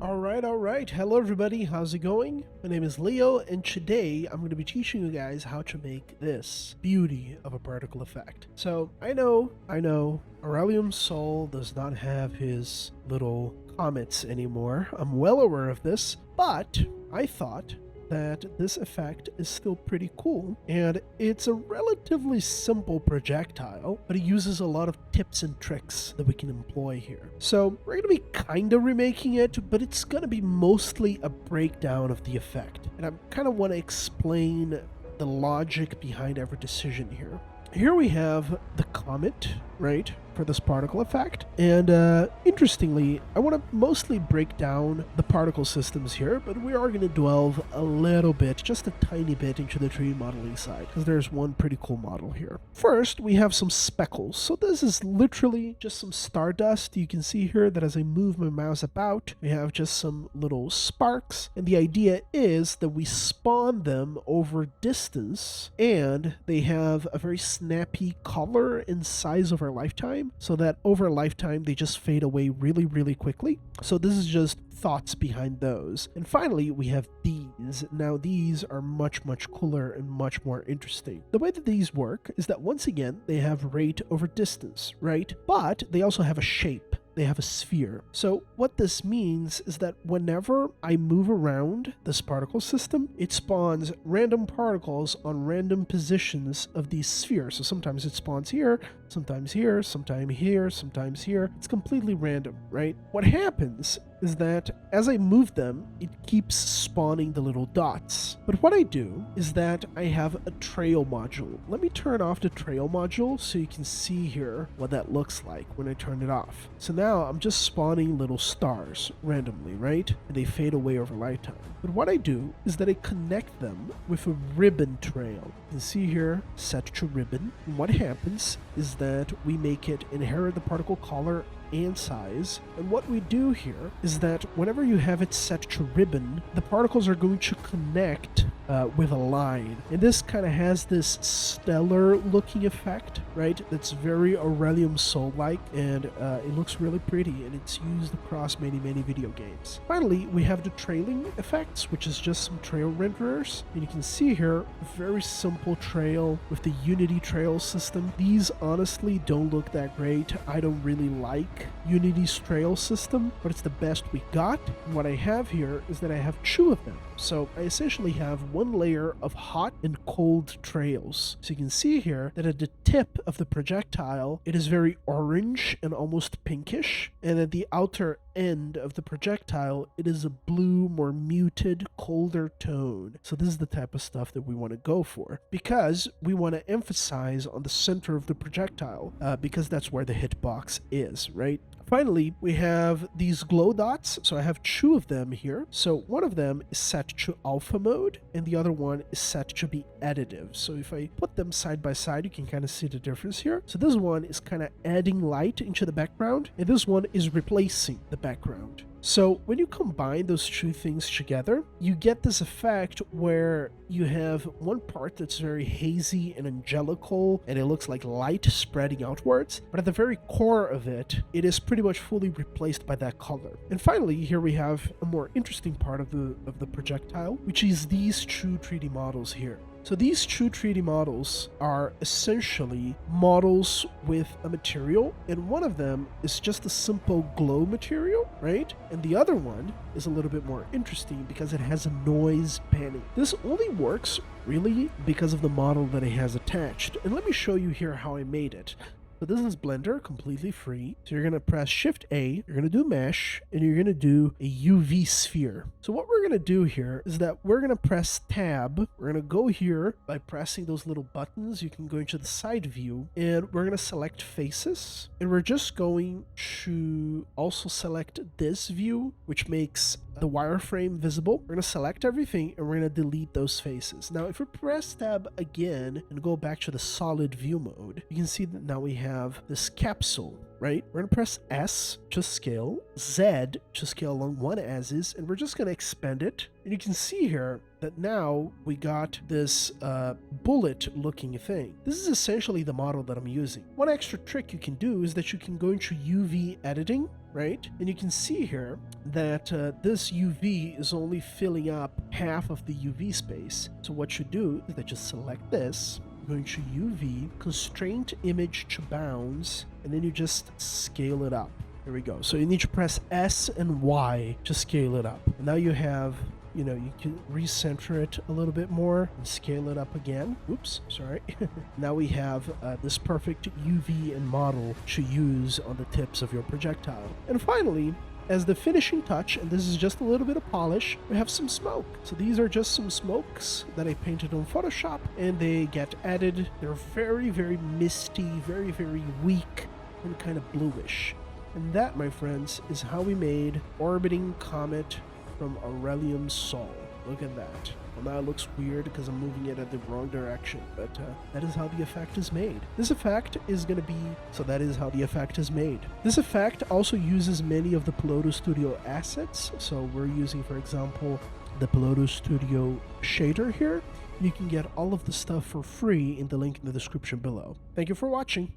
All right. Hello, everybody. How's it going? My name is Leo, and today I'm going to be teaching you guys how to make this beauty of a particle effect. So I know, Aurelion Sol does not have his little comets anymore. I'm well aware of this, but I thought that this effect is still pretty cool, and it's a relatively simple projectile, but it uses a lot of tips and tricks that we can employ here. So we're going to be kind of remaking it, but it's going to be mostly a breakdown of the effect, and I kind of want to explain the logic behind every decision here. Here we have the comet, right, for this particle effect. And interestingly, I want to mostly break down the particle systems here, but we are going to delve a little bit, just a tiny bit, into the 3D modeling side, because there's one pretty cool model here. First, we have some speckles. So this is literally just some stardust. You can see here that as I move my mouse about, we have just some little sparks. And the idea is that we spawn them over distance, and they have a very snappy color and size over lifetime, so that over a lifetime they just fade away really, really quickly. So this is just thoughts behind those. And finally, we have these. Now these are much cooler and much more interesting. The way that these work is that once again they have rate over distance, right? But they also have a shape. They have a sphere. So what this means is that whenever I move around this particle system, it spawns random particles on random positions of these spheres. So sometimes it spawns here, sometimes here, sometimes here, sometimes here. It's completely random, right? What happens is that as I move them, it keeps spawning the little dots. But what I do is that I have a trail module. Let me turn off the trail module so you can see here what that looks like when I turn it off. So now I'm just spawning little stars randomly, right? And they fade away over lifetime. But what I do is that I connect them with a ribbon trail. You can see here, set to ribbon. And what happens is that we make it inherit the particle color and size. And what we do here is that whenever you have it set to ribbon, the particles are going to connect with a line. And this kind of has this stellar looking effect, right? That's very Aurelion Sol like, and it looks really pretty, and it's used across many video games. Finally, we have the trailing effects, which is just some trail renderers. And you can see here, a very simple trail with the Unity trail system. These honestly don't look that great. I don't really like Unity's trail system, but it's the best we got. And what I have here is that I have two of them. So I essentially have one layer of hot and cold trails. So you can see here that at the tip of the projectile, it is very orange and almost pinkish. And at the outer end of the projectile, it is a blue, more muted, colder tone. So this is the type of stuff that we want to go for, because we want to emphasize on the center of the projectile, because that's where the hitbox is, right? Finally, we have these glow dots. So I have two of them here. So one of them is set to alpha mode, and the other one is set to be additive. So if I put them side by side, you can kind of see the difference here. So this one is kind of adding light into the background, and this one is replacing the background. So when you combine those two things together, you get this effect where you have one part that's very hazy and angelical, and it looks like light spreading outwards, but at the very core of it, it is pretty much fully replaced by that color. And finally, here we have a more interesting part of the projectile, which is these two 3D models here. So these two 3D models are essentially models with a material, and one of them is just a simple glow material, right? And the other one is a little bit more interesting because it has a noise panning. This only works really because of the model that it has attached. And let me show you here how I made it. So this is Blender, completely free. So you're going to press Shift A, you're going to do Mesh, and you're going to do a UV sphere. So what we're going to do here is that we're going to press Tab. We're going to go here by pressing those little buttons. You can go into the side view, and we're going to select faces. And we're just going to also select this view, which makes the wireframe visible. We're going to select everything, and we're going to delete those faces. Now, if we press Tab again and go back to the solid view mode, you can see that now we have this capsule, right? We're going to press S to scale, Z to scale along one as-is, and we're just going to expand it. And you can see here that now we got this bullet looking thing. This is essentially the model that I'm using. One extra trick you can do is that you can go into UV editing, right? And you can see here that this UV is only filling up half of the UV space. So what you do is that you select this, going to UV, constraint image to bounds, and then you just scale it up. There we go. So you need to press S and Y to scale it up. And now you have, you know, you can recenter it a little bit more and scale it up again. Oops, sorry. Now we have this perfect UV and model to use on the tips of your projectile. And finally, as the finishing touch, and this is just a little bit of polish, we have some smoke. So these are just some smokes that I painted on Photoshop, and they get added. They're very, very misty, very, very weak, and kind of bluish. And that, my friends, is how we made Orbiting Comet from Aurelion Sol. Look at that. Well, now it looks weird because I'm moving it in the wrong direction, but that is how the effect is made. This effect is going to be... So that is how the effect is made. This effect also uses many of the Piloto Studio assets. So we're using, for example, the Piloto Studio shader here. You can get all of the stuff for free in the link in the description below. Thank you for watching.